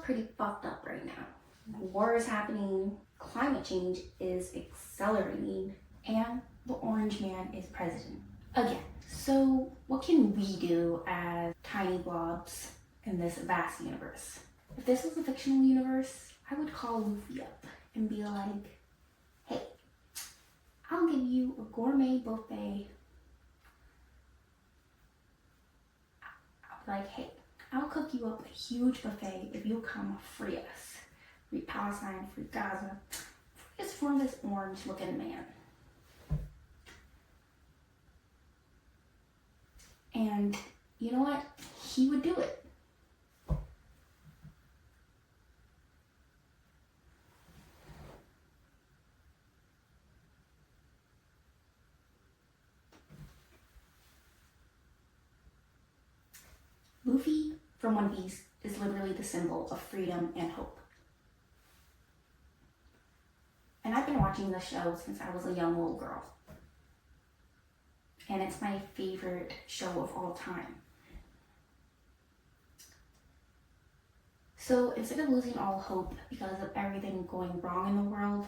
pretty fucked up right now. War is happening, climate change is accelerating, and the orange man is president again. So what can we do as tiny blobs in this vast universe? If this was a fictional universe, I would call Luffy up and be like, hey, I'll give you a gourmet buffet. I'll be like, hey, I'll cook you up a huge buffet if you'll come free us. Free Palestine, free Gaza, free us from this orange looking man. And you know what? He would do it. Luffy from One Piece is literally the symbol of freedom and hope. And I've been watching this show since I was a young little girl. And it's my favorite show of all time. So instead of losing all hope because of everything going wrong in the world,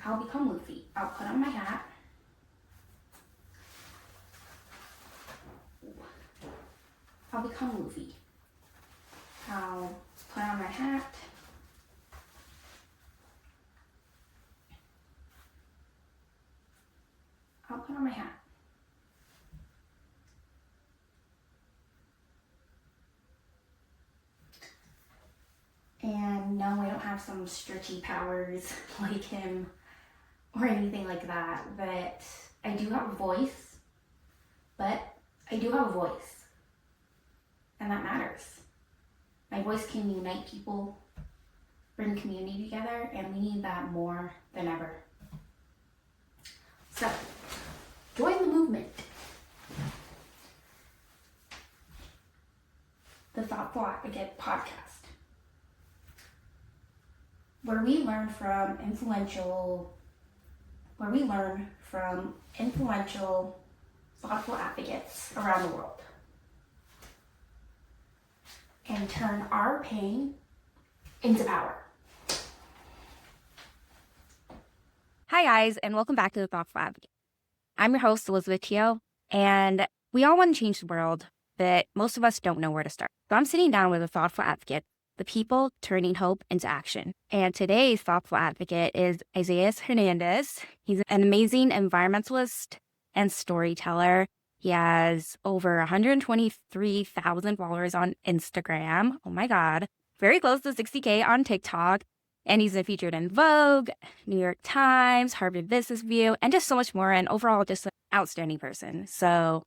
I'll become Luffy. I'll put on my hat. I'll become Luffy. I'll put on my hat. I'll put on my hat. And no, I don't have some stretchy powers like him or anything like that, but I do have a voice. And that matters. My voice can unite people, bring community together, and we need that more than ever. So, join the movement. The Thoughtful Advocate podcast, where we learn from influential thoughtful advocates around the world and turn our pain into power. Hi guys, and welcome back to The Thoughtful Advocate. I'm your host, Elizabeth Teo, and we all want to change the world, but most of us don't know where to start. So I'm sitting down with a thoughtful advocate, the people turning hope into action. And today's thoughtful advocate is Isaias Hernandez. He's an amazing environmentalist and storyteller. He has over 123,000 followers on Instagram. Oh my God. Very close to 60K on TikTok. And he's been featured in Vogue, New York Times, Harvard Business Review, and just so much more. And overall, just an outstanding person. So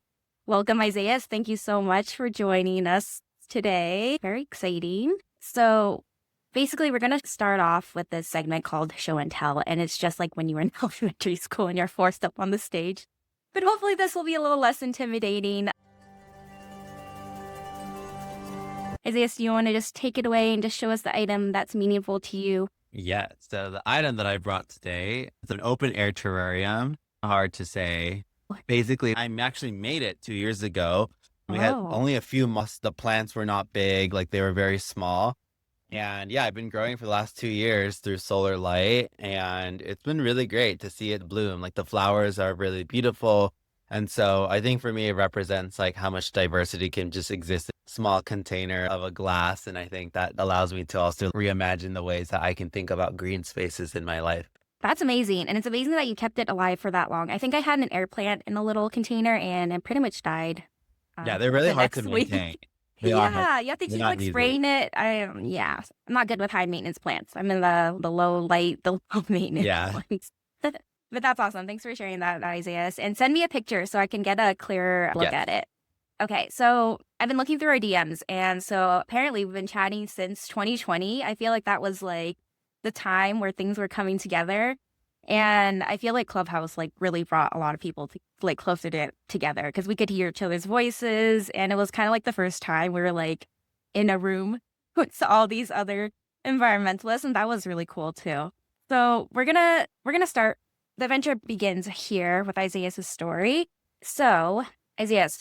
welcome, Isaias. Thank you so much for joining us today. Very exciting. So basically, we're going to start off with this segment called Show and Tell. And it's just like when you were in elementary school and you're forced up on the stage. But hopefully this will be a little less intimidating. Isaias, do you want to just take it away and just show us the item that's meaningful to you? Yeah. So the item that I brought today is an open air terrarium. Hard to say. Basically, I actually made it 2 years ago. We had only a few months. The plants were not big, like they were very small. And yeah, I've been growing for the last 2 years through solar light, and it's been really great to see it bloom. Like the flowers are really beautiful. And so I think for me, it represents like how much diversity can just exist in a small container of a glass. And I think that allows me to also reimagine the ways that I can think about green spaces in my life. That's amazing. And it's amazing that you kept it alive for that long. I think I had an air plant in a little container and it pretty much died. Yeah, they're really hard to next week. maintain. Yeah, you have to they're keep not like easy. spraying it. I'm not good with high maintenance plants. I'm in the low light, the low maintenance Yeah. ones. But that's awesome. Thanks for sharing that, Isaias. And send me a picture so I can get a clearer look at it. Okay, so I've been looking through our DMs, and so apparently we've been chatting since 2020. I feel like that was like the time where things were coming together. And I feel like Clubhouse like really brought a lot of people like closer together because we could hear each other's voices, and it was kind of like the first time we were like in a room with all these other environmentalists, and that was really cool too. So we're gonna start. The adventure begins here with Isaias' story. So Isaias,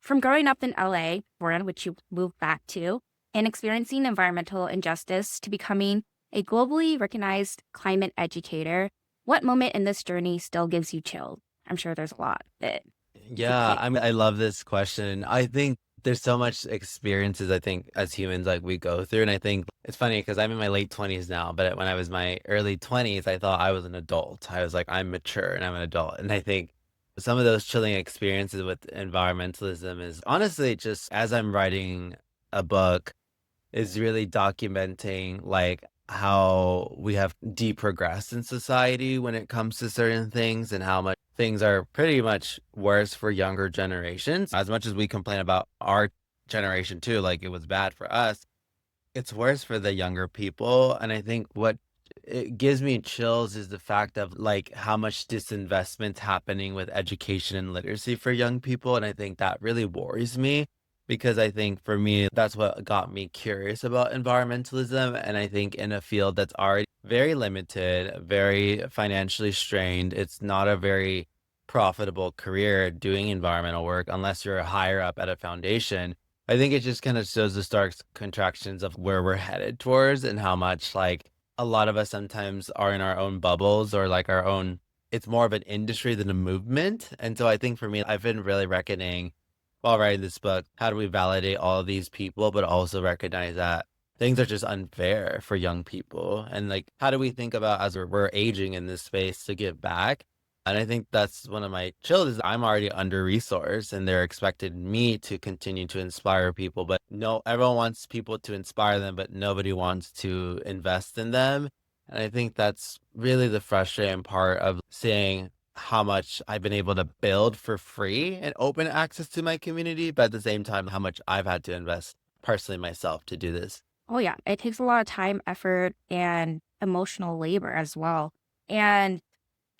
From growing up in LA, Florida, which you moved back to, and experiencing environmental injustice to becoming a globally recognized climate educator, what moment in this journey still gives you chills? I'm sure there's a lot that you could Yeah, pick. I mean, I love this question. I think there's so much experiences I think as humans like we go through, and I think it's funny because I'm in my late 20s now, but when I was my early 20s, I thought I was an adult. I was like, I'm mature and I'm an adult, and I think some of those chilling experiences with environmentalism is honestly just as I'm writing a book is really documenting like how we have deprogressed in society when it comes to certain things and how much things are pretty much worse for younger generations. As much as we complain about our generation too, like it was bad for us, it's worse for the younger people. And I think what it gives me chills is the fact of like how much disinvestment's happening with education and literacy for young people. And I think that really worries me because I think for me, that's what got me curious about environmentalism. And I think in a field that's already very limited, very financially strained, it's not a very profitable career doing environmental work unless you're higher up at a foundation. I think it just kind of shows the stark contractions of where we're headed towards and how much like a lot of us sometimes are in our own bubbles or like our own, it's more of an industry than a movement. And so I think for me, I've been really reckoning while writing this book, how do we validate all of these people, but also recognize that things are just unfair for young people. And like, how do we think about as we're aging in this space to give back? And I think that's one of my chills is I'm already under resourced and they're expected me to continue to inspire people. But no, everyone wants people to inspire them, but nobody wants to invest in them. And I think that's really the frustrating part of seeing how much I've been able to build for free and open access to my community, but at the same time, how much I've had to invest personally myself to do this. Oh, yeah. It takes a lot of time, effort, and emotional labor as well. And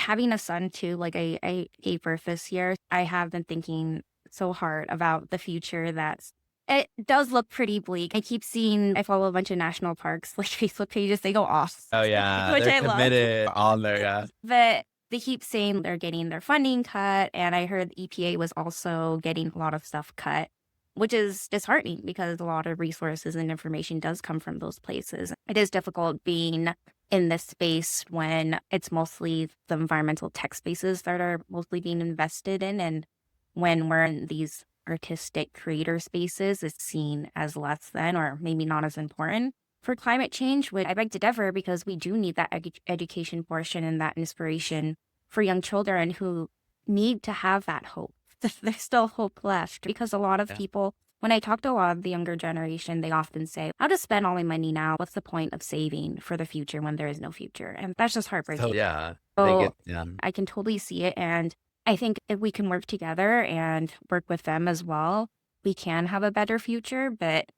having a son too, like I gave birth this year, I have been thinking so hard about the future that's it does look pretty bleak. I keep seeing, I follow a bunch of national parks, like Facebook pages, they go off, Oh yeah, which they're I love. committed on there, yeah. But they keep saying they're getting their funding cut. And I heard the EPA was also getting a lot of stuff cut, which is disheartening because a lot of resources and information does come from those places. It is difficult being in this space when it's mostly the environmental tech spaces that are mostly being invested in. And when we're in these artistic creator spaces, it's seen as less than or maybe not as important. For climate change, which I beg to differ because we do need that education portion and that inspiration for young children who need to have that hope. There's still hope left because a lot of people, when I talk to a lot of the younger generation, they often say, I'll just spend all my money now. What's the point of saving for the future when there is no future? And that's just heartbreaking. So yeah, So yeah. I can totally see it. And I think if we can work together and work with them as well, we can have a better future. But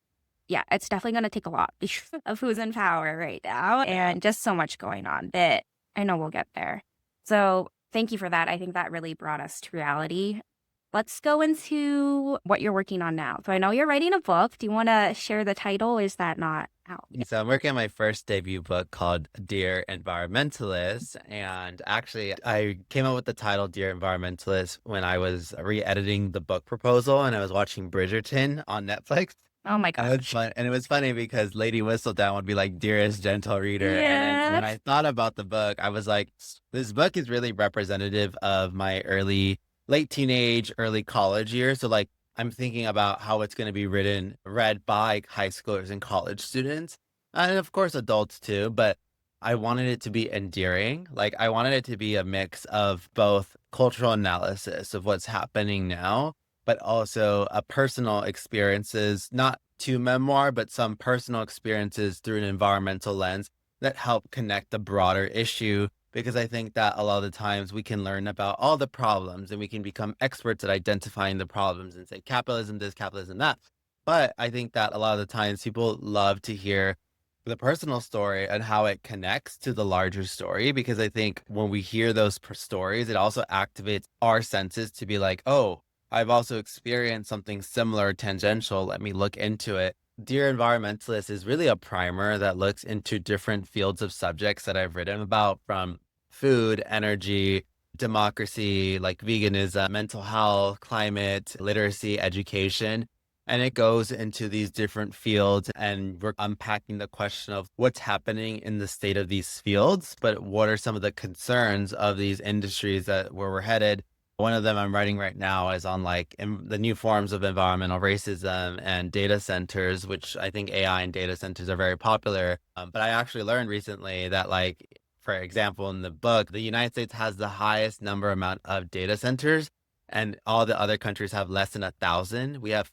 yeah, it's definitely going to take a lot of who's in power right now and just so much going on. But I know we'll get there. So thank you for that. I think that really brought us to reality. Let's go into what you're working on now. So I know you're writing a book. Do you want to share the title? Or is that not out? So I'm working on my first debut book called Dear Environmentalist. And actually, I came up with the title Dear Environmentalist when I was re-editing the book proposal and I was watching Bridgerton on Netflix. Oh my And it was gosh. fun. And it was funny because Lady Whistledown would be like, dearest gentle reader. And then when Yes. I thought about the book, I was like, this book is really representative of my late teenage, early college years. So like, I'm thinking about how it's going to be read by high schoolers and college students, and of course adults too. But I wanted it to be endearing. Like I wanted it to be a mix of both cultural analysis of what's happening now, but also a personal experiences, not to memoir, but some personal experiences through an environmental lens that help connect the broader issue. Because I think that a lot of the times we can learn about all the problems and we can become experts at identifying the problems and say capitalism this, capitalism that. But I think that a lot of the times people love to hear the personal story and how it connects to the larger story. Because I think when we hear those stories, it also activates our senses to be like, oh, I've also experienced something similar, tangential. Let me look into it. Dear Environmentalist is really a primer that looks into different fields of subjects that I've written about, from food, energy, democracy, like veganism, mental health, climate, literacy, education. And it goes into these different fields, and we're unpacking the question of what's happening in the state of these fields, but what are some of the concerns of these industries that where we're headed. One of them I'm writing right now is on like the new forms of environmental racism and data centers, which I think AI and data centers are very popular. But I actually learned recently that, like, for example, in the book, the United States has the highest amount of data centers, and all the other countries have less than 1,000. We have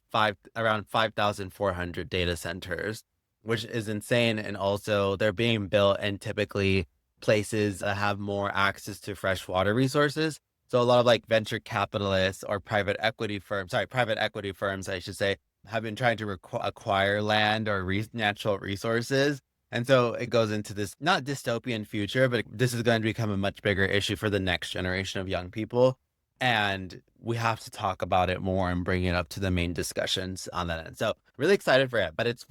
around 5,400 data centers, which is insane. And also they're being built in typically places that have more access to fresh water resources. So a lot of like venture capitalists or private equity firms, I should say, have been trying to acquire land or natural resources. And so it goes into this not dystopian future, but this is going to become a much bigger issue for the next generation of young people. And we have to talk about it more and bring it up to the main discussions on that end. So really excited for it, but it's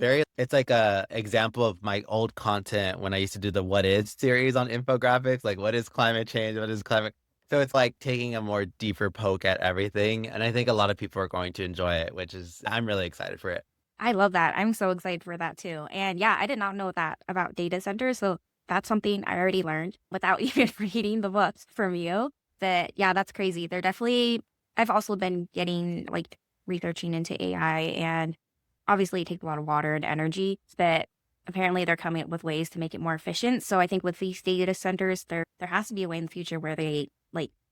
like a example of my old content when I used to do the What Is series on infographics, like what is climate change? What is climate? So it's like taking a more deeper poke at everything. And I think a lot of people are going to enjoy it, I'm really excited for it. I love that. I'm so excited for that too. And yeah, I did not know that about data centers. So that's something I already learned without even reading the books from you. That, yeah, that's crazy. I've also been researching into AI, and obviously it takes a lot of water and energy, but apparently they're coming up with ways to make it more efficient. So I think with these data centers, there has to be a way in the future where they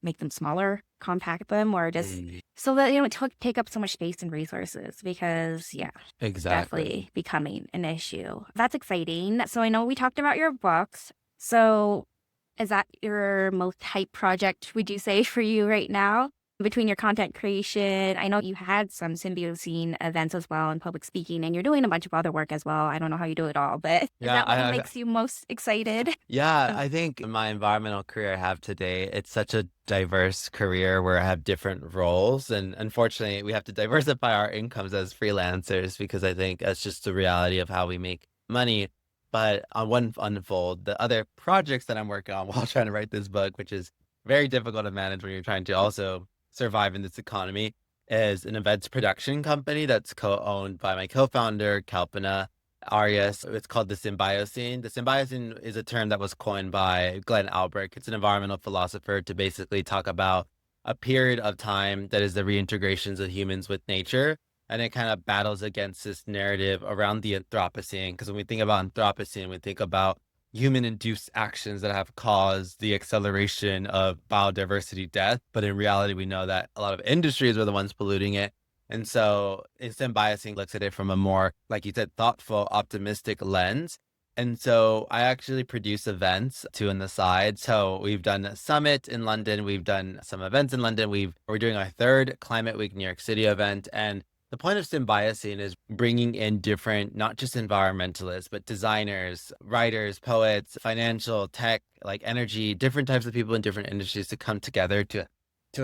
make them smaller, compact them, or just so that they don't take up so much space and resources, because yeah, Exactly. definitely becoming an issue. That's exciting. So I know we talked about your books. So is that your most hype project, would you say, for you right now? Between your content creation, I know you had some symbiosine events as well and public speaking, and you're doing a bunch of other work as well. I don't know how you do it all, but is Yeah, that what makes you most excited? Yeah, I think my environmental career I have today, it's such a diverse career where I have different roles. And unfortunately, we have to diversify our incomes as freelancers because I think that's just the reality of how we make money. But on one unfold, the other projects that I'm working on while trying to write this book, which is very difficult to manage when you're trying to also survive in this economy, is an events production company that's co-owned by my co-founder, Kalpana Arias. It's called the Symbiocene. The Symbiocene is a term that was coined by Glenn Albrecht. It's an environmental philosopher to basically talk about a period of time that is the reintegrations of humans with nature. And it kind of battles against this narrative around the Anthropocene. Because when we think about Anthropocene, we think about human-induced actions that have caused the acceleration of biodiversity death. But in reality, we know that a lot of industries are the ones polluting it. And so instant biasing looks at it from a more, like you said, thoughtful, optimistic lens. And so I actually produce events too on the side. So we've done a summit in London. We've done some events in London. We're doing our third Climate Week New York City event. And the point of Symbiocene is bringing in different, not just environmentalists, but designers, writers, poets, financial, tech, like energy, different types of people in different industries to come together to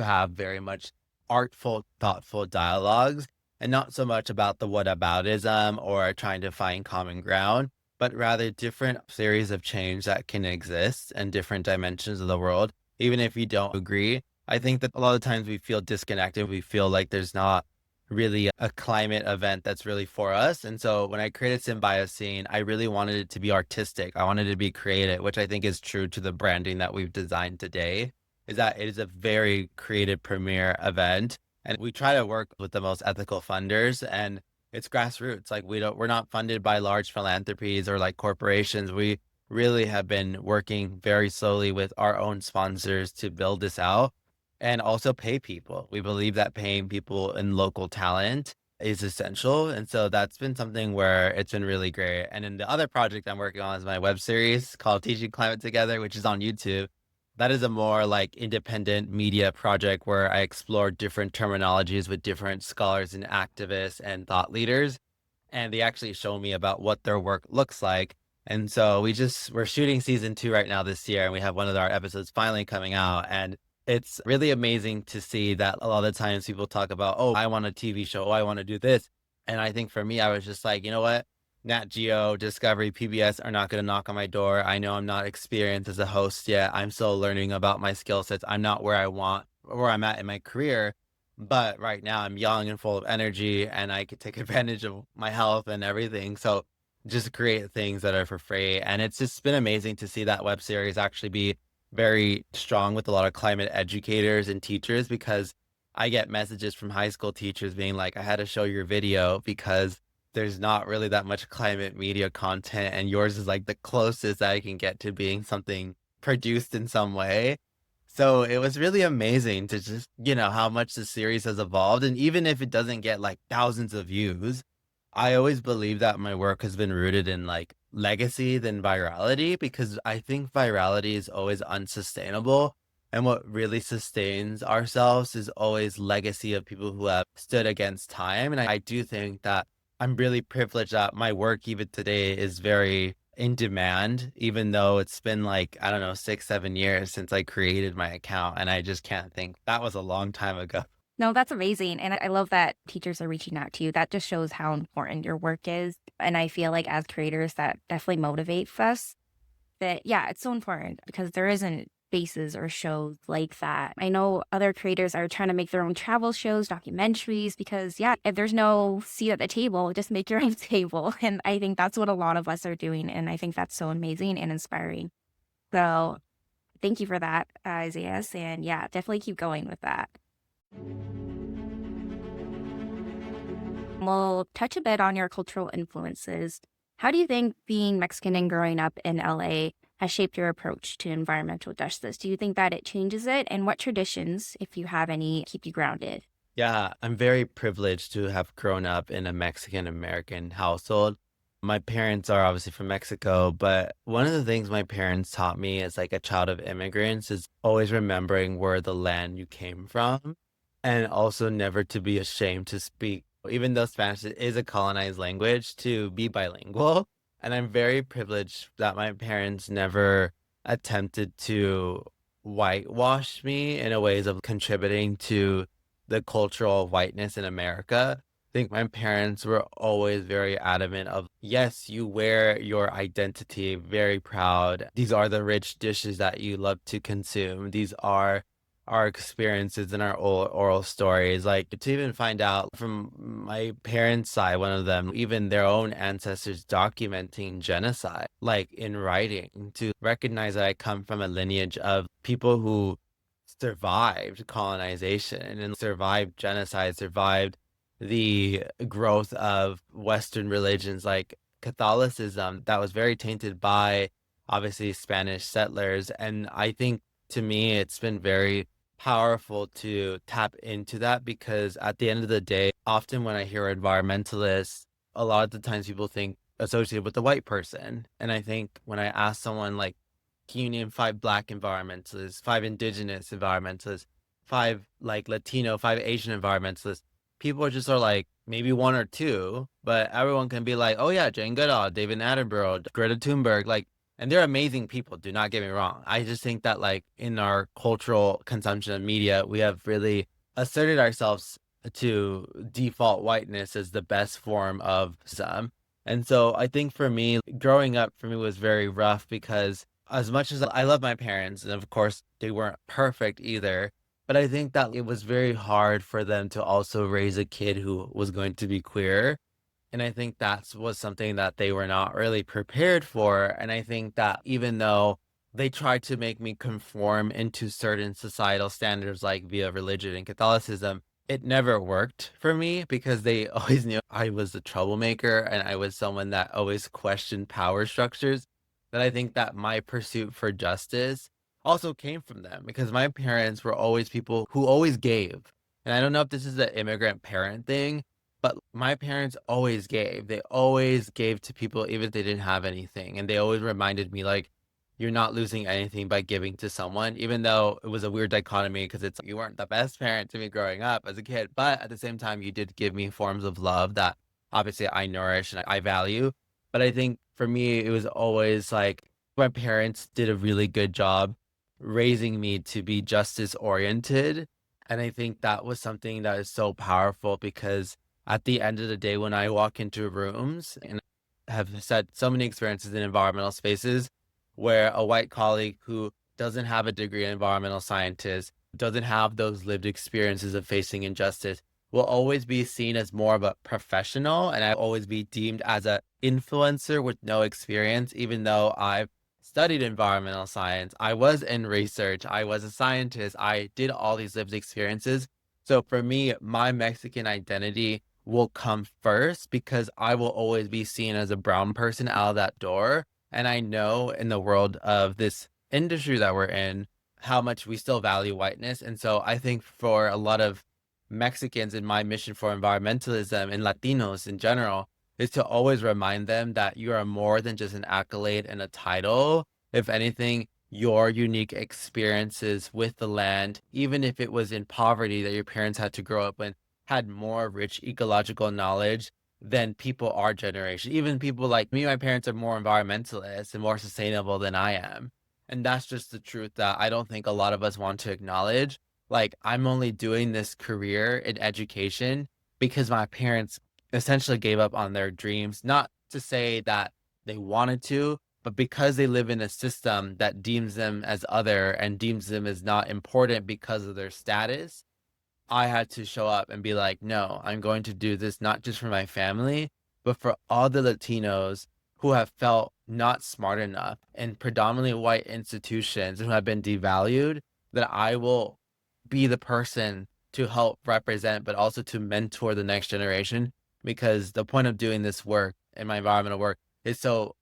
have very much artful, thoughtful dialogues, and not so much about the whataboutism or trying to find common ground, but rather different theories of change that can exist in different dimensions of the world, even if you don't agree. I think that a lot of times we feel disconnected. We feel like there's not really a climate event that's really for us. And so when I created Symbiocene, I really wanted it to be artistic. I wanted it to be creative, which I think is true to the branding that we've designed today, is that it is a very creative premier event. And we try to work with the most ethical funders, and it's grassroots. Like we're not funded by large philanthropies or like corporations. We really have been working very slowly with our own sponsors to build this out and also pay people. We believe that paying people in local talent is essential. And so that's been something where it's been really great. And then the other project I'm working on is my web series called Teaching Climate Together, which is on YouTube. That is a more like independent media project where I explore different terminologies with different scholars and activists and thought leaders. And they actually show me about what their work looks like. And so we're shooting season 2 right now this year, and we have one of our episodes finally coming out. And it's really amazing to see that a lot of times people talk about, oh, I want a TV show. Oh, I want to do this. And I think for me, I was just like, you know what? Nat Geo, Discovery, PBS are not going to knock on my door. I know I'm not experienced as a host yet. I'm still learning about my skill sets. I'm not where I'm at in my career. But right now I'm young and full of energy and I could take advantage of my health and everything. So just create things that are for free. And it's just been amazing to see that web series actually be very strong with a lot of climate educators and teachers, because I get messages from high school teachers being like, I had to show your video because there's not really that much climate media content, and yours is like the closest that I can get to being something produced in some way. So it was really amazing to just, how much the series has evolved. And even if it doesn't get like thousands of views, I always believe that my work has been rooted in like legacy than virality, because I think virality is always unsustainable. And what really sustains ourselves is always legacy of people who have stood against time. And I do think that I'm really privileged that my work even today is very in demand, even though it's been like, I don't know, 6, 7 years since I created my account. And I just can't think that was a long time ago. No, that's amazing. And I love that teachers are reaching out to you. That just shows how important your work is. And I feel like as creators, that definitely motivates us. That, yeah, it's so important because there isn't spaces or shows like that. I know other creators are trying to make their own travel shows, documentaries, because, yeah, if there's no seat at the table, just make your own table. And I think that's what a lot of us are doing. And I think that's so amazing and inspiring. So thank you for that, Isaias. And yeah, definitely keep going with that. We'll touch a bit on your cultural influences. How do you think being Mexican and growing up in LA has shaped your approach to environmental justice? Do you think that it changes it? And what traditions, if you have any, keep you grounded? Yeah, I'm very privileged to have grown up in a Mexican American household. My parents are obviously from Mexico, but one of the things my parents taught me as like a child of immigrants is always remembering where the land you came from, and also never to be ashamed to speak, even though Spanish is a colonized language, to be bilingual. And I'm very privileged that my parents never attempted to whitewash me in a ways of contributing to the cultural whiteness in America. I think my parents were always very adamant of, yes, you wear your identity very proud. These are the rich dishes that you love to consume. These are our experiences and our oral stories. Like, to even find out from my parents' side, one of them, even their own ancestors documenting genocide, like in writing, to recognize that I come from a lineage of people who survived colonization and survived genocide, survived the growth of Western religions like Catholicism that was very tainted by obviously Spanish settlers. And I think to me, it's been very powerful to tap into that, because at the end of the day, often when I hear environmentalists, a lot of the times people think associated with the white person. And I think when I ask someone like, can you name 5 Black environmentalists, 5 Indigenous environmentalists, 5 Latino, 5 Asian environmentalists, people are just like maybe 1 or 2, but everyone can be like, oh yeah, Jane Goodall, David Attenborough, Greta Thunberg, and they're amazing people. Do not get me wrong. I just think that in our cultural consumption of media, we have really asserted ourselves to default whiteness as the best form of some. And so I think for me, growing up for me was very rough, because as much as I love my parents, and of course they weren't perfect either, but I think that it was very hard for them to also raise a kid who was going to be queer. And I think that was something that they were not really prepared for. And I think that even though they tried to make me conform into certain societal standards, like via religion and Catholicism, it never worked for me, because they always knew I was a troublemaker and I was someone that always questioned power structures. That I think that my pursuit for justice also came from them, because my parents were always people who always gave. And I don't know if this is an immigrant parent thing, but my parents always gave. They always gave to people even if they didn't have anything. And they always reminded me, you're not losing anything by giving to someone, even though it was a weird dichotomy, because it's you weren't the best parent to me growing up as a kid. But at the same time, you did give me forms of love that obviously I nourish and I value. But I think for me, it was always my parents did a really good job raising me to be justice oriented. And I think that was something that is so powerful, because at the end of the day, when I walk into rooms and have said so many experiences in environmental spaces where a white colleague who doesn't have a degree in environmental scientist, doesn't have those lived experiences of facing injustice, will always be seen as more of a professional, and I always be deemed as a influencer with no experience, even though I've studied environmental science. I was in research. I was a scientist. I did all these lived experiences. So for me, my Mexican identity will come first because I will always be seen as a brown person out of that door. And I know in the world of this industry that we're in, how much we still value whiteness. And so I think for a lot of Mexicans in my mission for environmentalism and Latinos in general is to always remind them that you are more than just an accolade and a title. If anything, your unique experiences with the land, even if it was in poverty that your parents had to grow up in, had more rich ecological knowledge than people our generation. Even people like me, my parents are more environmentalists and more sustainable than I am. And that's just the truth that I don't think a lot of us want to acknowledge. Like, I'm only doing this career in education because my parents essentially gave up on their dreams, not to say that they wanted to, but because they live in a system that deems them as other and deems them as not important because of their status. I had to show up and be like, no, I'm going to do this not just for my family, but for all the Latinos who have felt not smart enough in predominantly white institutions who have been devalued, that I will be the person to help represent, but also to mentor the next generation. Because the point of doing this work and my environmental work is so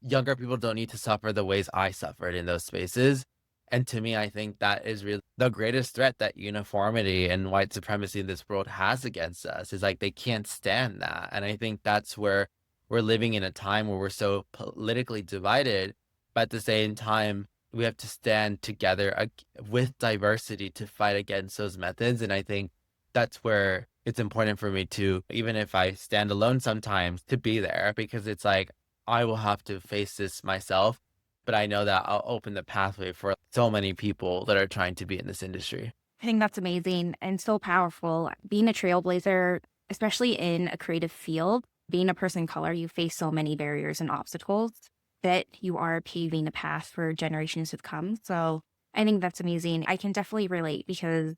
younger people don't need to suffer the ways I suffered in those spaces. And to me, I think that is really the greatest threat that uniformity and white supremacy in this world has against us, is like they can't stand that. And I think that's where we're living in a time where we're so politically divided, but at the same time, we have to stand together with diversity to fight against those methods. And I think that's where it's important for me to, even if I stand alone sometimes, to be there, because it's like I will have to face this myself. But I know that I'll open the pathway for so many people that are trying to be in this industry. I think that's amazing and so powerful. Being a trailblazer, especially in a creative field, being a person of color, you face so many barriers and obstacles that you are paving a path for generations to come. So I think that's amazing. I can definitely relate because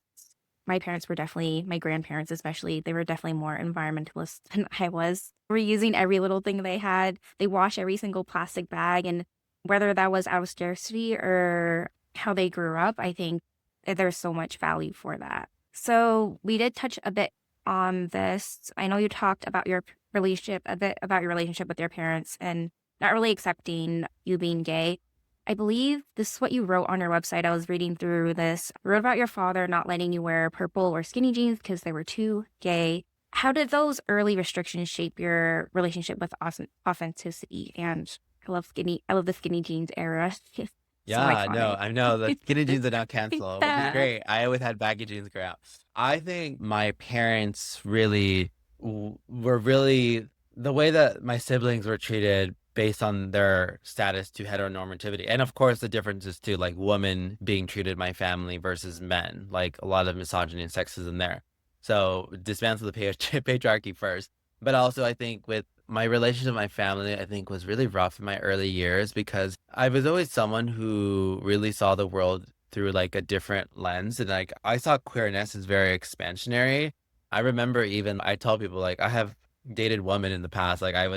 my parents were definitely, my grandparents especially, they were definitely more environmentalists than I was. Reusing every little thing they had. They wash every single plastic bag, and whether that was out of scarcity or how they grew up, I think there's so much value for that. So we did touch a bit on this. I know you talked about your relationship, a bit about your relationship with your parents and not really accepting you being gay. I believe this is what you wrote on your website. I was reading through this. You wrote about your father not letting you wear purple or skinny jeans because they were too gay. How did those early restrictions shape your relationship with authenticity? And I love the skinny jeans era. It's so Yeah, no, iconic. I know the skinny jeans are now canceled, which is Yeah. great. I always had baggy jeans growing up. I think my parents really were really the way that my siblings were treated based on their status to heteronormativity. And of course, the differences too, like women being treated my family versus men, like a lot of misogyny and sexism there. So dismantle the patriarchy first. But also, I think with my relationship with my family, I think was really rough in my early years because I was always someone who really saw the world through like a different lens. And like I saw queerness as very expansionary. I remember even I told people like I have dated women in the past. Like I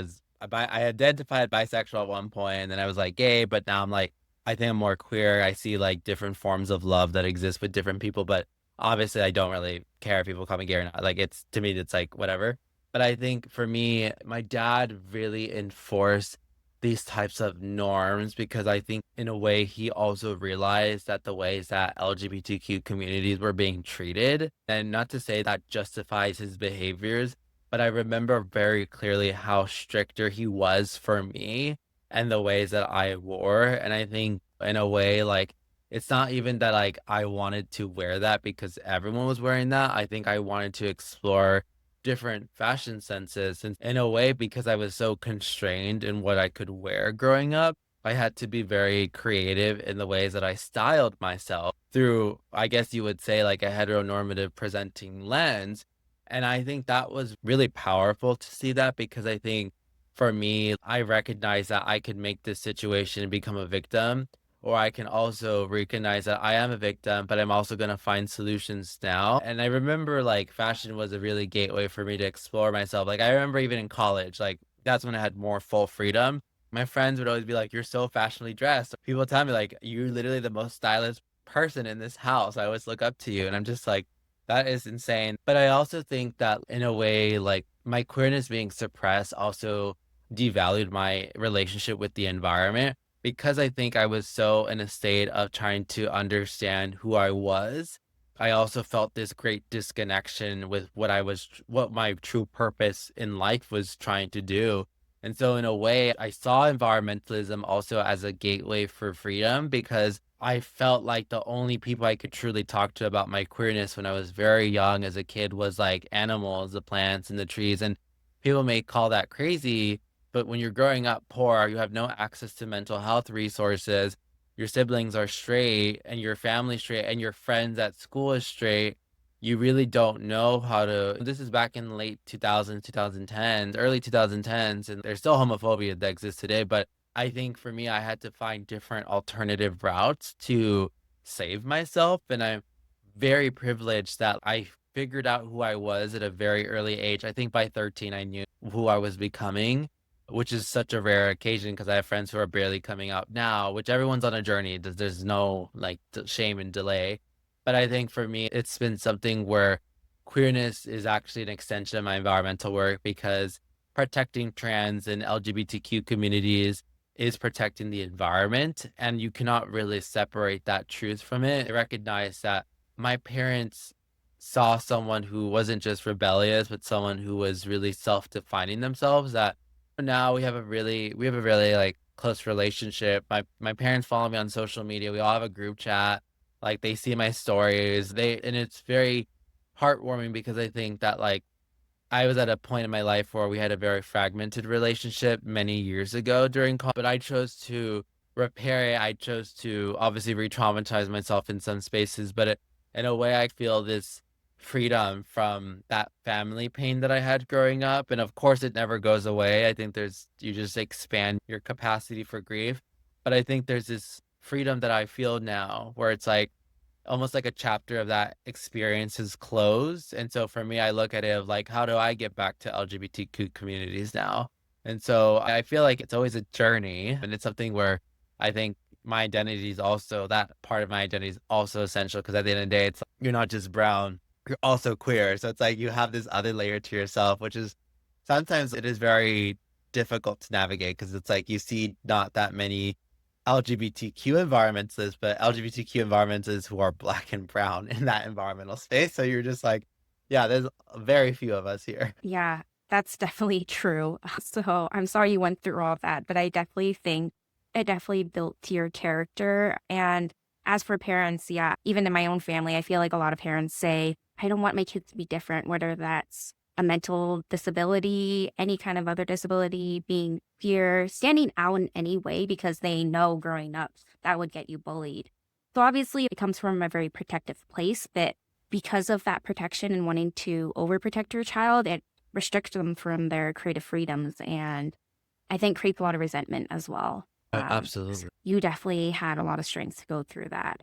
identified bisexual at one point, and then I was like gay, but now I'm like, I think I'm more queer. I see like different forms of love that exist with different people, but obviously I don't really care if people call me gay or not. Like it's, to me, it's like whatever. But I think for me, my dad really enforced these types of norms because I think in a way he also realized that the ways that LGBTQ communities were being treated, and not to say that justifies his behaviors, but I remember very clearly how stricter he was for me and the ways that I wore. And I think in a way, like, it's not even that like I wanted to wear that because everyone was wearing that. I think I wanted to explore different fashion senses. And in a way, because I was so constrained in what I could wear growing up, I had to be very creative in the ways that I styled myself through, I guess you would say, like a heteronormative presenting lens. And I think that was really powerful to see that because I think for me, I recognize that I could make this situation and become a victim, or I can also recognize that I am a victim, but I'm also going to find solutions now. And I remember like fashion was a really gateway for me to explore myself. Like I remember even in college, like that's when I had more full freedom. My friends would always be like, "You're so fashionably dressed." People tell me like, "You're literally the most stylish person in this house. I always look up to you." And I'm just like, that is insane. But I also think that in a way, like my queerness being suppressed also devalued my relationship with the environment because I think I was so in a state of trying to understand who I was. I also felt this great disconnection with what my true purpose in life was trying to do. And so, in a way, I saw environmentalism also as a gateway for freedom because I felt like the only people I could truly talk to about my queerness when I was very young as a kid was like animals, the plants, and the trees. And people may call that crazy, but when you're growing up poor, you have no access to mental health resources. Your siblings are straight, and your family's straight, and your friends at school is straight. You really don't know how to. This is back in the late 2000s, 2010s, early 2010s, and there's still homophobia that exists today. But I think for me, I had to find different alternative routes to save myself. And I'm very privileged that I figured out who I was at a very early age. I think by 13, I knew who I was becoming, which is such a rare occasion because I have friends who are barely coming out now, which everyone's on a journey. There's no like shame and delay. But I think for me, it's been something where queerness is actually an extension of my environmental work because protecting trans and LGBTQ communities is protecting the environment. And you cannot really separate that truth from it. I recognize that my parents saw someone who wasn't just rebellious, but someone who was really self-defining themselves. That now we have a really like close relationship. My parents follow me on social media. We all have a group chat. Like they see my stories. And it's very heartwarming because I think that like I was at a point in my life where we had a very fragmented relationship many years ago during college, but I chose to repair it. I chose to obviously re-traumatize myself in some spaces, but in a way, I feel this freedom from that family pain that I had growing up. And of course, it never goes away. I think you just expand your capacity for grief. But I think there's this freedom that I feel now where it's like, almost like a chapter of that experience is closed. And so for me, I look at it of like, how do I get back to LGBTQ communities now? And so I feel like it's always a journey and it's something where I think my identity is also that part of my identity is also essential because at the end of the day, it's like, you're not just brown, you're also queer. So it's like you have this other layer to yourself, which is sometimes it is very difficult to navigate because it's like you see not that many LGBTQ environmentalists, but LGBTQ environmentalists who are black and brown in that environmental space. So you're just like, yeah, there's very few of us here. Yeah, that's definitely true. So I'm sorry you went through all of that, but I definitely think it definitely built to your character. And as for parents, yeah, even in my own family, I feel like a lot of parents say, I don't want my kids to be different, whether that's a mental disability, any kind of other disability, being queer, standing out in any way because they know growing up that would get you bullied. So obviously it comes from a very protective place, but because of that protection and wanting to overprotect your child, it restricts them from their creative freedoms and I think creates a lot of resentment as well. Absolutely. You definitely had a lot of strength to go through that.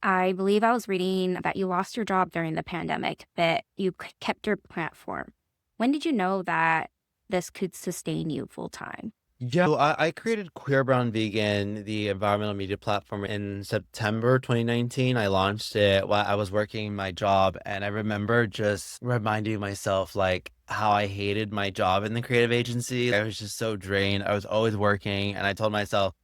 I believe I was reading that you lost your job during the pandemic, but you kept your platform. When did you know that this could sustain you full time? Yeah, so I created Queer Brown Vegan, the environmental media platform, in September 2019. I launched it while I was working my job, and I remember just reminding myself like how I hated my job in the creative agency. I was just so drained. I was always working, and I told myself,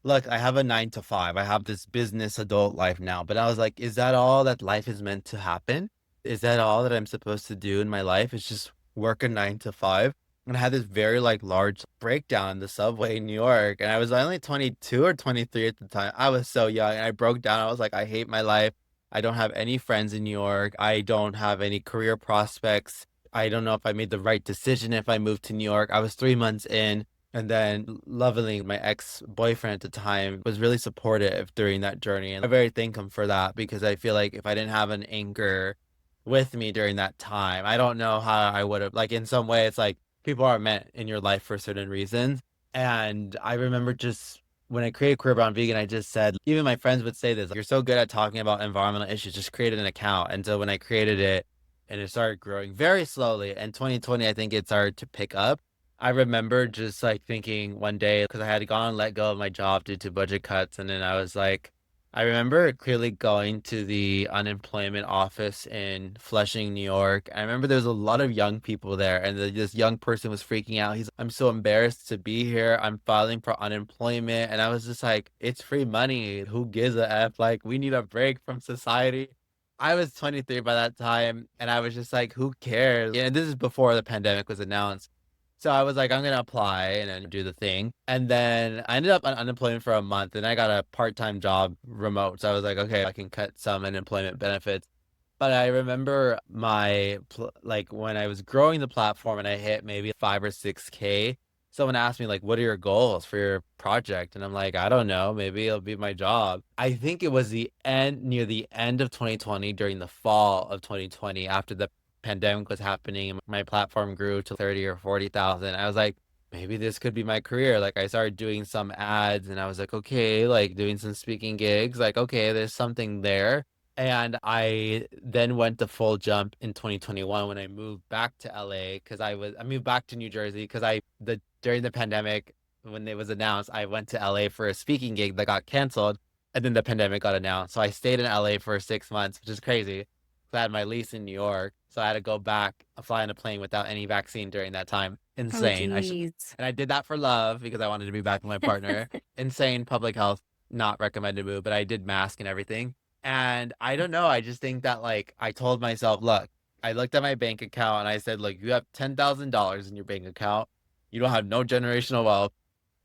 look, I have a 9 to 5. I have this business adult life now, but I was like, is that all that life is meant to happen? Is that all that I'm supposed to do in my life? It's just work a 9 to 5. And I had this very like large breakdown in the subway in New York. And I was only 22 or 23 at the time. I was so young and I broke down. I was like, I hate my life. I don't have any friends in New York. I don't have any career prospects. I don't know if I made the right decision if I moved to New York. I was 3 months in. And then lovingly, my ex-boyfriend at the time was really supportive during that journey. And I very thank him for that because I feel like if I didn't have an anchor with me during that time. I don't know how I would have, like, in some way, it's like people are meant in your life for certain reasons. And I remember just when I created Queer Brown Vegan, I just said, even my friends would say this, you're so good at talking about environmental issues, just create an account. And so when I created it, and it started growing very slowly, and 2020, I think it started to pick up. I remember just like thinking one day, because I had gone and let go of my job due to budget cuts. And then I was like, I remember clearly going to the unemployment office in Flushing, New York. I remember there was a lot of young people there, and this young person was freaking out. I'm so embarrassed to be here. I'm filing for unemployment. And I was just like, it's free money. Who gives a F? Like, we need a break from society. I was 23 by that time, and I was just like, who cares? And this is before the pandemic was announced. So I was like, I'm gonna apply and then do the thing. And then I ended up on unemployment for a month, and I got a part-time job remote. So I was like, okay, I can cut some unemployment benefits. But I remember like when I was growing the platform and I hit maybe 5 or 6K, someone asked me like, what are your goals for your project? And I'm like, I don't know, maybe it'll be my job. I think it was near the end of 2020, during the fall of 2020, after the pandemic was happening and my platform grew to 30 or 40,000. I was like, maybe this could be my career. Like, I started doing some ads and I was like, okay, like doing some speaking gigs, like, okay, there's something there. And I then went the full jump in 2021 when I moved back to LA, because I moved back to New Jersey because during the pandemic, when it was announced, I went to LA for a speaking gig that got canceled, and then the pandemic got announced. So I stayed in LA for 6 months, which is crazy. I had my lease in New York, so I had to go back, fly on a plane without any vaccine during that time. Oh, Insane. geez. And I did that for love because I wanted to be back with my partner. Insane public health, not recommended move, but I did mask and everything. And I don't know. I just think that, like, I told myself, look, I looked at my bank account and I said, look, you have $10,000 in your bank account. You don't have no generational wealth.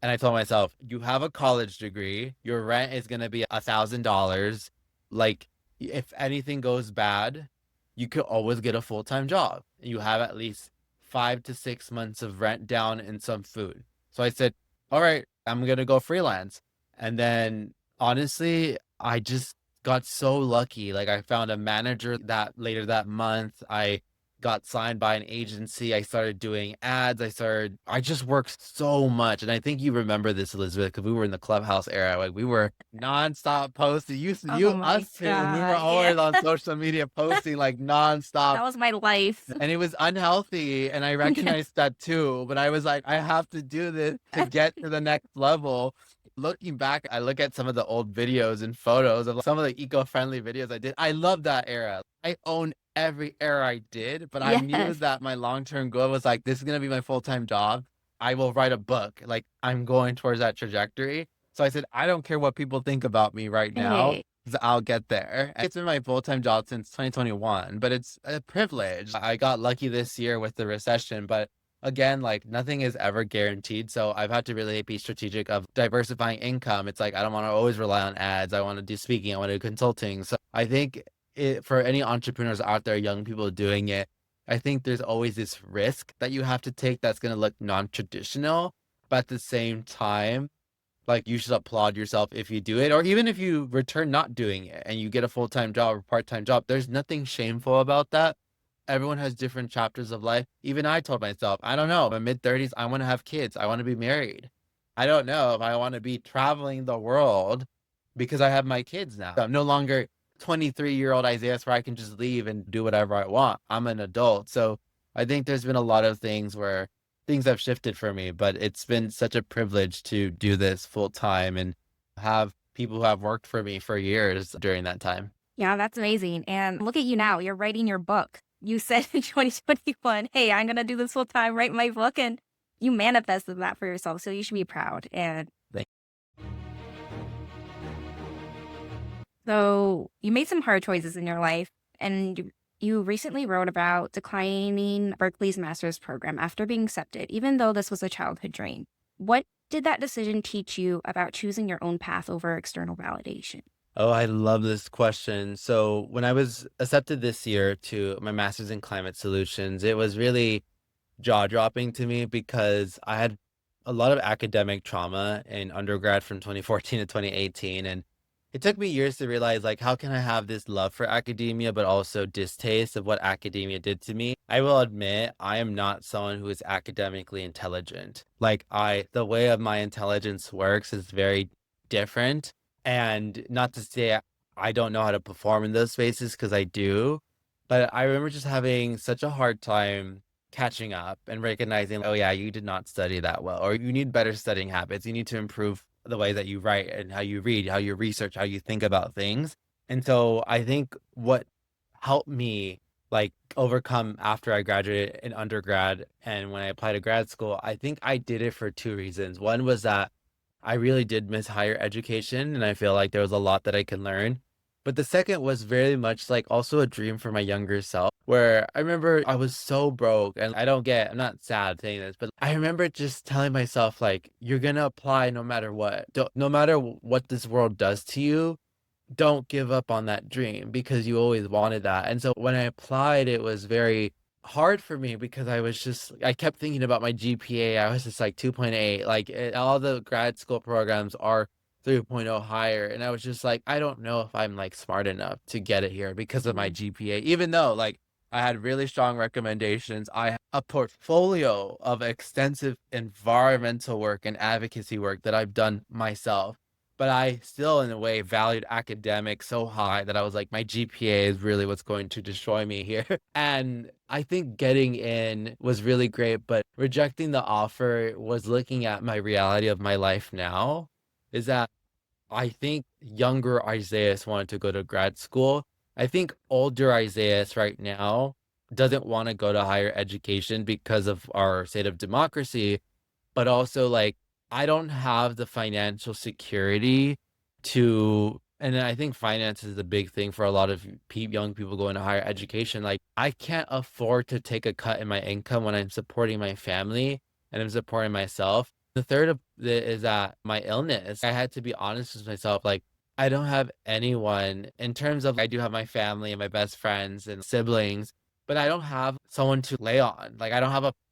And I told myself, you have a college degree. Your rent is going to be $1,000. Like, if anything goes bad, you could always get a full-time job. You have at least 5 to 6 months of rent down and some food. So I said, all right, I'm going to go freelance. And then honestly, I just got so lucky. Like, I found a manager that later that month. I got signed by an agency. I started doing ads. I just worked so much. And I think you remember this, Elizabeth, because we were in the Clubhouse era. Like, we were nonstop posting. Oh my Us too. We were God, always yeah. on social media posting like nonstop. That was my life. And it was unhealthy. And I recognized that too. But I was like, I have to do this to get to the next level. Looking back, I look at some of the old videos and photos of some of the eco-friendly videos I did. I love that era. I own every era I did, but I knew Yes. that my long-term goal was like, this is going to be my full-time job. I will write a book. Like, I'm going towards that trajectory. So I said, I don't care what people think about me right now, Hey. because I'll get there. It's been my full-time job since 2021, but it's a privilege. I got lucky this year with the recession, but again, like, nothing is ever guaranteed. So I've had to really be strategic of diversifying income. It's like, I don't want to always rely on ads. I want to do speaking. I want to do consulting. So I think for any entrepreneurs out there, young people doing it, I think there's always this risk that you have to take that's going to look non-traditional, but at the same time, like, you should applaud yourself if you do it, or even if you return not doing it and you get a full-time job or part-time job. There's nothing shameful about that. Everyone has different chapters of life. Even I told myself, I don't know, in my mid-30s, I want to have kids. I want to be married. I don't know if I want to be traveling the world because I have my kids now. I'm no longer 23-year-old Isaias where I can just leave and do whatever I want. I'm an adult. So I think there's been a lot of things where things have shifted for me, but it's been such a privilege to do this full time and have people who have worked for me for years during that time. Yeah, that's amazing. And look at you now. You're writing your book. You said in 2021, hey, I'm going to do this full time, write my book. And you manifested that for yourself. So you should be proud. And Thank so you made some hard choices in your life. And you recently wrote about declining Berkeley's master's program after being accepted, even though this was a childhood dream. What did that decision teach you about choosing your own path over external validation? Oh, I love this question. So when I was accepted this year to my master's in climate solutions, it was really jaw-dropping to me because I had a lot of academic trauma in undergrad from 2014 to 2018. And it took me years to realize, like, how can I have this love for academia, but also distaste of what academia did to me? I will admit, I am not someone who is academically intelligent. Like, the way of my intelligence works is very different. And not to say I don't know how to perform in those spaces, because I do. But I remember just having such a hard time catching up and recognizing, oh, yeah, you did not study that well, or you need better studying habits. You need to improve the way that you write and how you read, how you research, how you think about things. And so I think what helped me like overcome after I graduated in undergrad and when I applied to grad school, I think I did it for two reasons. One was that I really did miss higher education and I feel like there was a lot that I can learn. But the second was very much like also a dream for my younger self, where I remember I was so broke and I'm not sad saying this, but I remember just telling myself, like, you're going to apply no matter what. No matter what this world does to you, don't give up on that dream because you always wanted that. And so when I applied, it was very hard for me because I kept thinking about my GPA. I was just like 2.8, like all the grad school programs are 3.0 higher. And I was just like, I don't know if I'm like smart enough to get it here because of my GPA, even though like I had really strong recommendations. I have a portfolio of extensive environmental work and advocacy work that I've done myself. But I still, in a way, valued academics so high that I was like, my GPA is really what's going to destroy me here. And I think getting in was really great, but rejecting the offer was looking at my reality of my life now, is that I think younger Isaias wanted to go to grad school. I think older Isaias right now doesn't want to go to higher education because of our state of democracy, but also like I don't have the financial security and I think finance is a big thing for a lot of young people going to higher education. Like I can't afford to take a cut in my income when I'm supporting my family and I'm supporting myself. The third of it is that my illness, I had to be honest with myself. Like I don't have anyone in terms of, I do have my family and my best friends and siblings, but I don't have someone to lay on. Like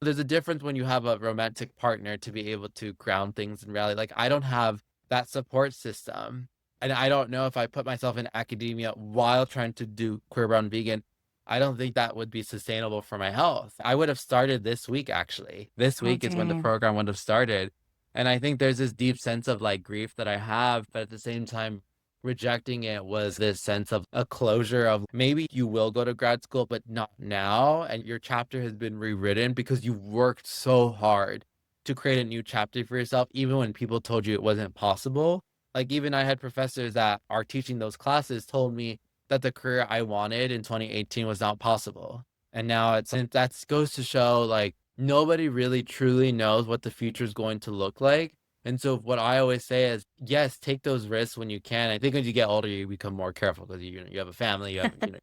there's a difference when you have a romantic partner to be able to ground things and rally. Like I don't have that support system. And I don't know if I put myself in academia while trying to do queer brown vegan, I don't think that would be sustainable for my health. I would have started this week, actually. This week is when the program would have started. And I think there's this deep sense of like grief that I have, but at the same time, rejecting it was this sense of a closure of maybe you will go to grad school, but not now. And your chapter has been rewritten because you worked so hard to create a new chapter for yourself, even when people told you it wasn't possible. Like even I had professors that are teaching those classes told me that the career I wanted in 2018 was not possible. And now that goes to show like nobody really truly knows what the future is going to look like. And so what I always say is, yes, take those risks when you can. I think when you get older, you become more careful because you have a family.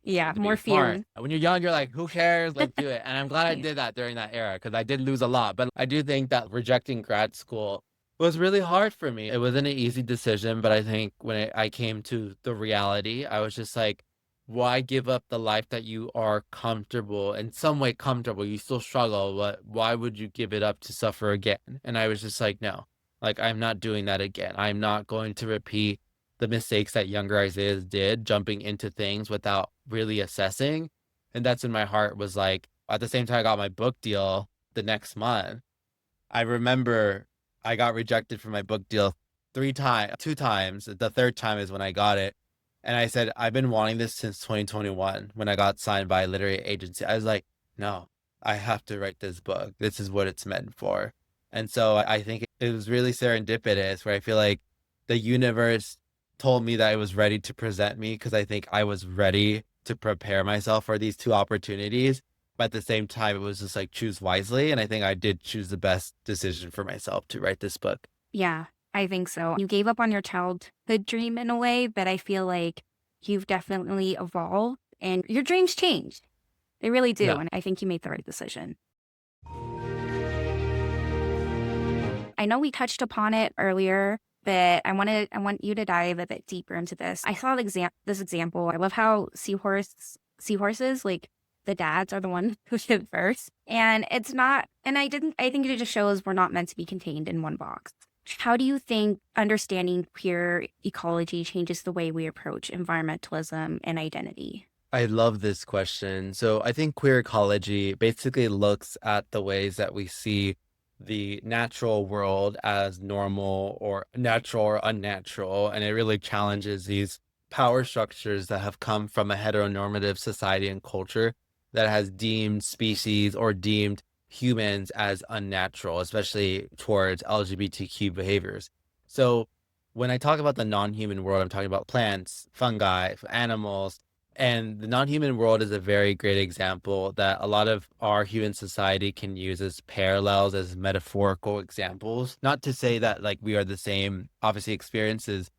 You have more fear. When you're young, you're like, who cares? Let's do it. And I'm glad I did that during that era because I did lose a lot. But I do think that rejecting grad school was really hard for me. It wasn't an easy decision, but I think when I came to the reality, I was just like, why give up the life that you are comfortable, in some way comfortable? You still struggle, but why would you give it up to suffer again? And I was just like, no. Like, I'm not doing that again. I'm not going to repeat the mistakes that younger Isaiah did, jumping into things without really assessing. And that's when my heart was like, at the same time, I got my book deal the next month. I remember I got rejected from my book deal 2 times. The third time is when I got it. And I said, I've been wanting this since 2021 when I got signed by a literary agency. I was like, no, I have to write this book. This is what it's meant for. And so I think it was really serendipitous where I feel like the universe told me that it was ready to present me because I think I was ready to prepare myself for these 2 opportunities. But at the same time, it was just like choose wisely. And I think I did choose the best decision for myself to write this book. Yeah, I think so. You gave up on your childhood dream in a way, but I feel like you've definitely evolved and your dreams changed. They really do. Yeah. And I think you made the right decision. I know we touched upon it earlier, but I want you to dive a bit deeper into this. I saw this example. I love how seahorses, like the dads are the ones who give birth. And it's not, and I think it just shows we're not meant to be contained in one box. how do you think understanding queer ecology changes the way we approach environmentalism and identity? I love this question. So I think queer ecology basically looks at the ways that we see the natural world as normal or natural or unnatural. And it really challenges these power structures that have come from a heteronormative society and culture that has deemed species or deemed humans as unnatural, especially towards LGBTQ behaviors. So when I talk about the non-human world, I'm talking about plants, fungi, animals, and the non-human world is a very great example that a lot of our human society can use as parallels, as metaphorical examples. Not to say that like we are the same, obviously, experiences,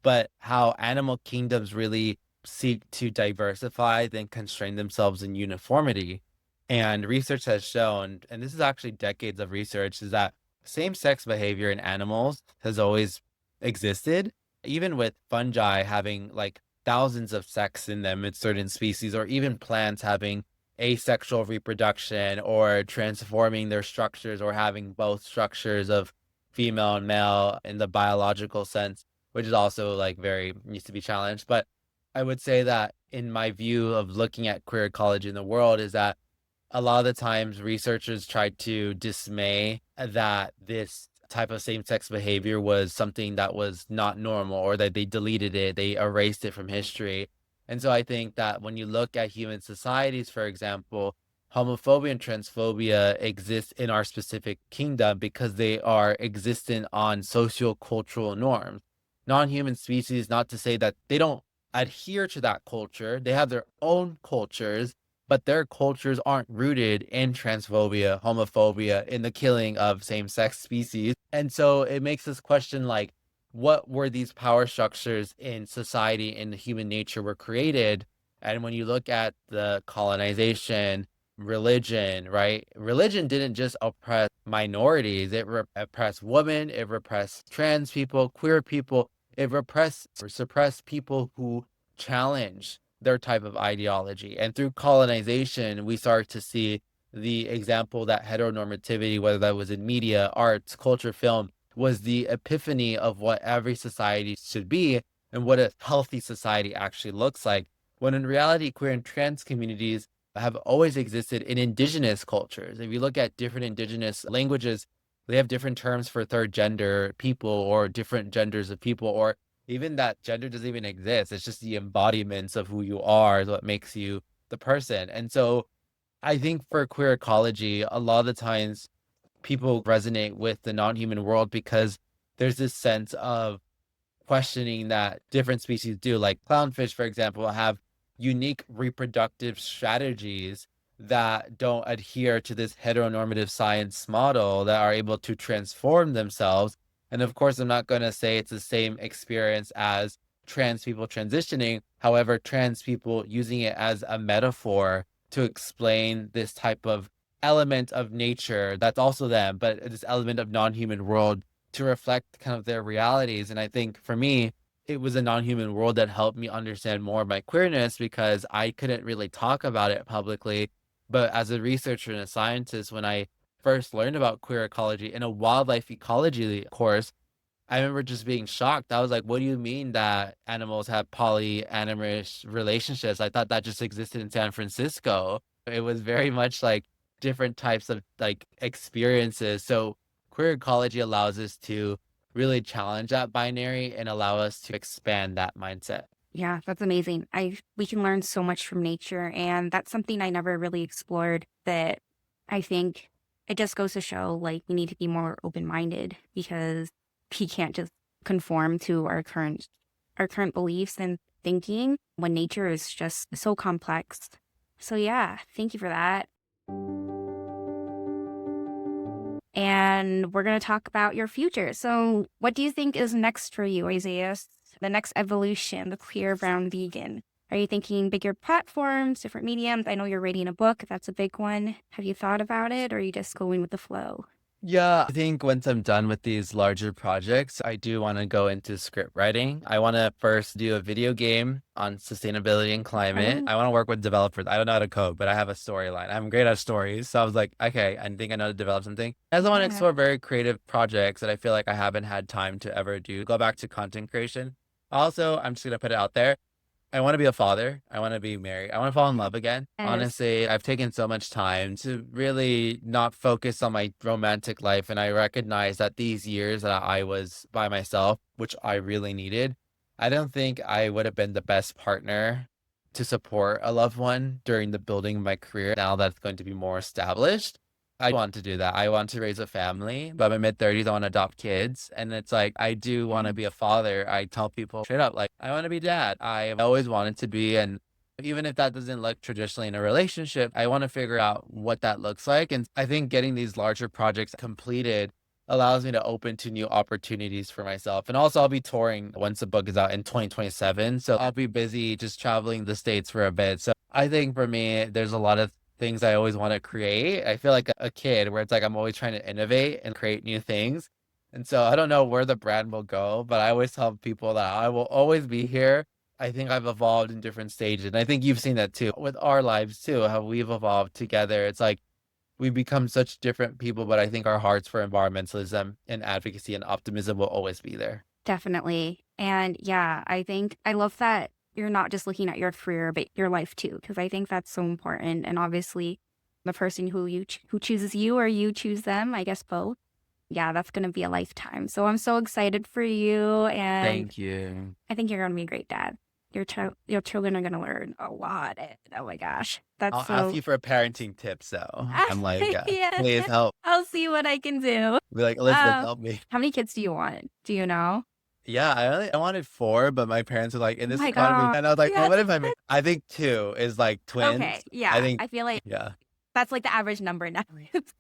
but how animal kingdoms really seek to diversify then constrain themselves in uniformity. And research has shown, and this is actually decades of research, is that same-sex behavior in animals has always existed, even with fungi having like thousands of sex in them in certain species, or even plants having asexual reproduction or transforming their structures or having both structures of female and male in the biological sense, which is also like very needs to be challenged. But I would say that in my view of looking at queer ecology in the world is that a lot of the times researchers tried to dismay that this type of same-sex behavior was something that was not normal or that they deleted it, they erased it from history. And so I think that when you look at human societies, for example, homophobia and transphobia exist in our specific kingdom because they are existent on socio-cultural norms. Non-human species, not to say that they don't adhere to that culture, they have their own cultures, but their cultures aren't rooted in transphobia, homophobia, in the killing of same-sex species. And so it makes us question, like, what were these power structures in society and human nature were created? And when you look at the colonization, religion, right? Religion didn't just oppress minorities. It oppressed women, it repressed trans people, queer people, it repressed or suppressed people who challenge their type of ideology. And through colonization, we start to see the example that heteronormativity, whether that was in media, arts, culture, film, was the epiphany of what every society should be and what a healthy society actually looks like. When in reality, queer and trans communities have always existed in indigenous cultures. If you look at different indigenous languages, they have different terms for third gender people or different genders of people, or even that gender doesn't even exist. It's just the embodiments of who you are is what makes you the person. And so I think for queer ecology, a lot of the times people resonate with the non-human world because there's this sense of questioning that different species do. Like clownfish, for example, have unique reproductive strategies that don't adhere to this heteronormative science model that are able to transform themselves. And of course, I'm not going to say it's the same experience as trans people transitioning. However, trans people using it as a metaphor to explain this type of element of nature that's also them, but this element of non-human world to reflect kind of their realities. And I think for me, it was a non-human world that helped me understand more of my queerness because I couldn't really talk about it publicly. But as a researcher and a scientist, when I first learned about queer ecology in a wildlife ecology course, I remember just being shocked. I was like, what do you mean that animals have polyamorous relationships? I thought that just existed in San Francisco. It was very much like different types of like experiences. So queer ecology allows us to really challenge that binary and allow us to expand that mindset. Yeah, that's amazing. We can learn so much from nature, and that's something I never really explored that I think it just goes to show like we need to be more open-minded because we can't just conform to our current beliefs and thinking when nature is just so complex. So yeah, thank you for that. And we're going to talk about your future. So, what do you think is next for you, Isaiah? The next evolution, the queer brown vegan? Are you thinking bigger platforms, different mediums? I know you're writing a book. That's a big one. Have you thought about it or are you just going with the flow? Yeah, I think once I'm done with these larger projects, I do want to go into script writing. I want to first do a video game on sustainability and climate. Oh, I want to work with developers. I don't know how to code, but I have a storyline. I'm great at stories. So I was like, okay, I think I know how to develop something. I also want to yeah. explore very creative projects that I feel like I haven't had time to ever do. Go back to content creation. Also, I'm just going to put it out there. I want to be a father. I want to be married. I want to fall in love again. Yes. Honestly, I've taken so much time to really not focus on my romantic life. And I recognize that these years that I was by myself, which I really needed, I don't think I would have been the best partner to support a loved one during the building of my career. Now that's going to be more established. I want to do that. I want to raise a family. By my mid 30s, I want to adopt kids. And it's like, I do want to be a father. I tell people straight up, like, I want to be dad. I always wanted to be. And even if that doesn't look traditionally in a relationship, I want to figure out what that looks like. And I think getting these larger projects completed allows me to open to new opportunities for myself. And also, I'll be touring once the book is out in 2027. So I'll be busy just traveling the States for a bit. So I think for me, there's a lot of things I always want to create. I feel like a kid where it's like I'm always trying to innovate and create new things. And so I don't know where the brand will go, but I always tell people that I will always be here. I think I've evolved in different stages. And I think you've seen that too with our lives too, how we've evolved together. It's like we become such different people, but I think our hearts for environmentalism and advocacy and optimism will always be there. Definitely. And yeah, I think I love that you're not just looking at your career, but your life too, because I think that's so important. And obviously, the person who who chooses you or you choose them, I guess both. Yeah, that's going to be a lifetime. So I'm so excited for you. And Thank you. I think you're going to be a great dad. Your children are going to learn a lot. Oh my gosh. That's I'll so. ask you for parenting tips though. I'm like, Yeah, please help. I'll see what I can do. Be like, Elizabeth, Um, help me. how many kids do you want? Do you know? Yeah, I wanted 4, but my parents were like, in Oh this my economy, God. and I was like, well, Yes. what if I think 2 is like Okay. twins. Yeah. I think, I feel like yeah, that's like the average number now.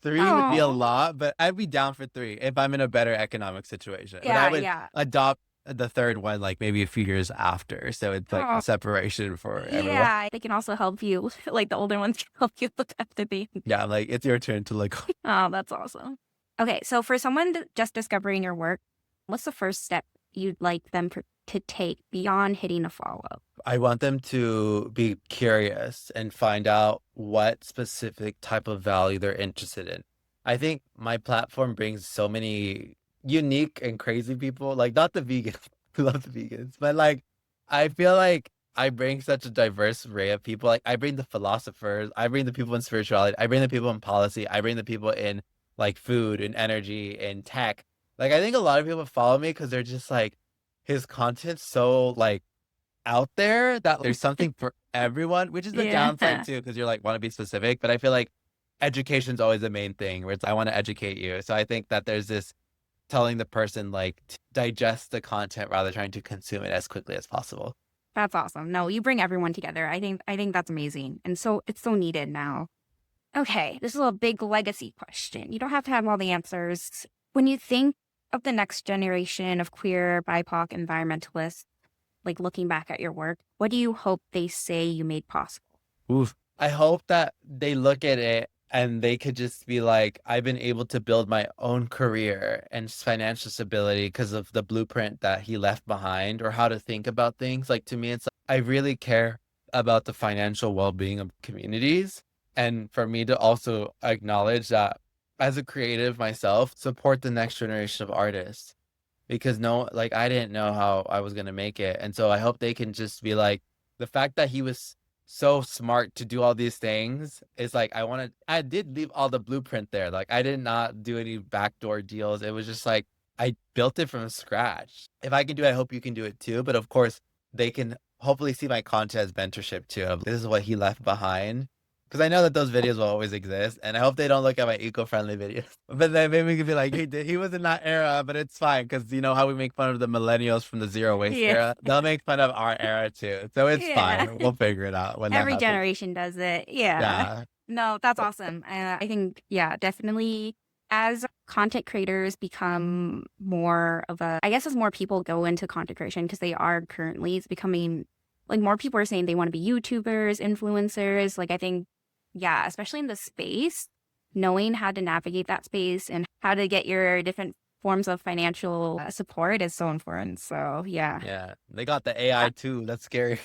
3 would be a Oh. lot, but I'd be down for 3 if I'm in a better economic situation. But I Yeah. would Yeah. adopt the third one like maybe a few years after. So it's like Oh. a separation for everyone. Yeah. They can also help you. Like the older ones can help you look after the. Yeah, I'm like, it's your turn to look. Oh, that's awesome. Okay. So for someone just discovering your work, what's the first step you'd like them to take beyond hitting a follow? I want them to be curious and find out what specific type of value they're interested in. I think my platform brings so many unique and crazy people, like not the vegans, who love the vegans, but like I feel like I bring such a diverse array of people. Like I bring the philosophers, I bring the people in spirituality, I bring the people in policy, I bring the people in like food and energy and tech. Like I think a lot of people follow me because they're just like his content's so like out there that there's something for everyone, which is the Yeah. downside too, because you're like want to be specific. But I feel like education's always the main thing where it's I want to educate you. So I think that there's this telling the person like to digest the content rather than trying to consume it as quickly as possible. That's awesome. No, you bring everyone together. I think that's amazing. And so it's so needed now. Okay, this is a big legacy question. You don't have to have all the answers. When you think of the next generation of queer, BIPOC environmentalists, like looking back at your work, what do you hope they say you made possible? Oof. I hope that they look at it and they could just be like, I've been able to build my own career and financial stability because of the blueprint that he left behind or how to think about things. Like to me, it's like, I really care about the financial well-being of communities. And for me to also acknowledge that as a creative myself, support the next generation of artists because no, like I didn't know how I was going to make it. And so I hope they can just be like, the fact that he was so smart to do all these things is like, I did leave all the blueprint there. Like I did not do any backdoor deals. It was just like, I built it from scratch. If I can do it, I hope you can do it too. But of course, they can hopefully see my content as mentorship too. Of this is what he left behind. Because I know that those videos will always exist, and I hope they don't look at my eco-friendly videos. But then maybe we could be like, he was in that era, but it's fine because you know how we make fun of the millennials from the zero waste Yeah. era. They'll make fun of our era too, so it's Yeah. fine. We'll figure it out when that Every happens. generation does it. Yeah. Yeah, No, that's awesome. I think, yeah, definitely as content creators become more of a, I guess as more people go into content creation, because they are currently, it's becoming like more people are saying they want to be YouTubers, influencers. Like I think, yeah, especially in the space, knowing how to navigate that space and how to get your different forms of financial support is so important. So yeah. Yeah. They got the AI too. That's scary.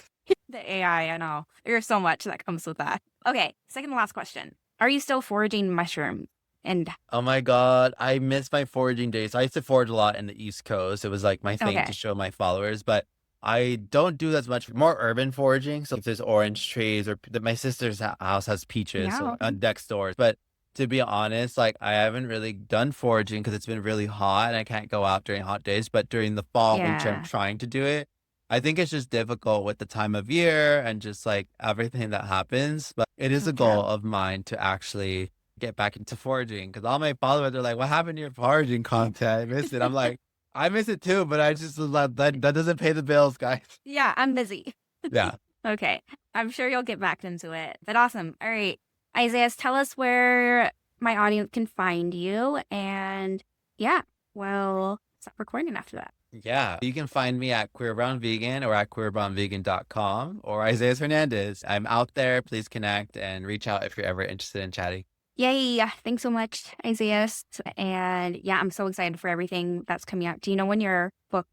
The AI, I know. There's so much that comes with that. Okay, second to last question. Are you still foraging mushrooms? And Oh my God. I miss my foraging days. I used to forage a lot in the East Coast. It was like my thing okay. to show my followers, but I don't do as much more urban foraging. So if there's orange trees or my sister's house has peaches Yeah. on next doors. But to be honest, like I haven't really done foraging because it's been really hot and I can't go out during hot days. But during the fall, which I'm Yeah. trying to do it, I think it's just difficult with the time of year and just like everything that happens. But it is So a goal true. of mine to actually get back into foraging because all my followers are like, "What happened to your foraging content? I miss it." I'm like, I miss it too, but I just that doesn't pay the bills, guys. Yeah, I'm busy. Yeah. Okay. I'm sure you'll get back into it. But awesome. All right. Isaias, tell us where my audience can find you. And yeah, well, stop recording after that. Yeah. You can find me at Queer Brown Vegan or at queerbrownvegan.com or Isaias Hernandez. I'm out there. Please connect and reach out if you're ever interested in chatting. Yay. Thanks so much, Isaias. And yeah, I'm so excited for everything that's coming out. Do you know when your book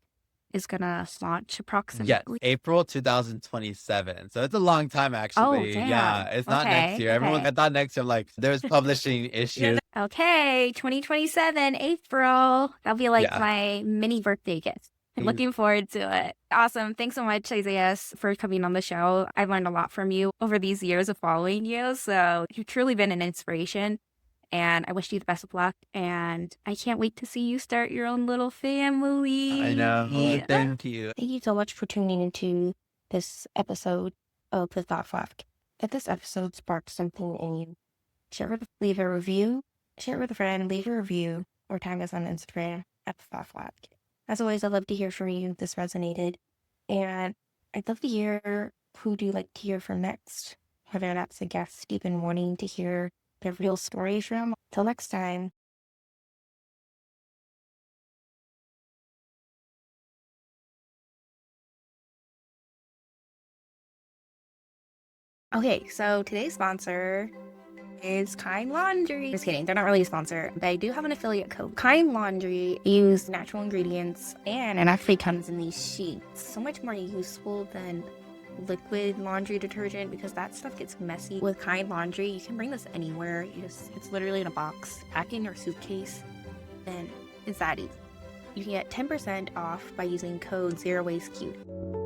is going to launch Yes, approximately? April 2027. So it's a long time Oh, actually. damn. Yeah, it's not next Okay. year. Everyone, Okay. I thought next year, like there's publishing issues. Okay. 2027, April. That'll be like Yeah. my mini birthday gift. Looking forward to it. Awesome. Thanks so much, Isaias, for coming on the show. I've learned a lot from you over these years of following you. So you've truly been an inspiration. And I wish you the best of luck. And I can't wait to see you start your own little family. I know. Thank you. Thank you so much for tuning into this episode of The Thoughtful Advocate. If this episode sparked something in you, leave a review, share it with a friend, leave a review, or tag us on Instagram at The Thoughtful Advocate. As always, I'd love to hear from you if this resonated. And I'd love to hear who do you like to hear from next, whether that's a guest you've been wanting to hear their real stories from. Till next time. Okay, so today's sponsor is Kind Laundry. Just kidding, they're not really a sponsor, but I do have an affiliate code. Kind Laundry use natural ingredients and it actually comes in these sheets. So much more useful than liquid laundry detergent because that stuff gets messy. With Kind Laundry, you can bring this anywhere. It's literally in a box, pack in your suitcase, and it's that easy. You can get 10% off by using code ZeroWasteQ.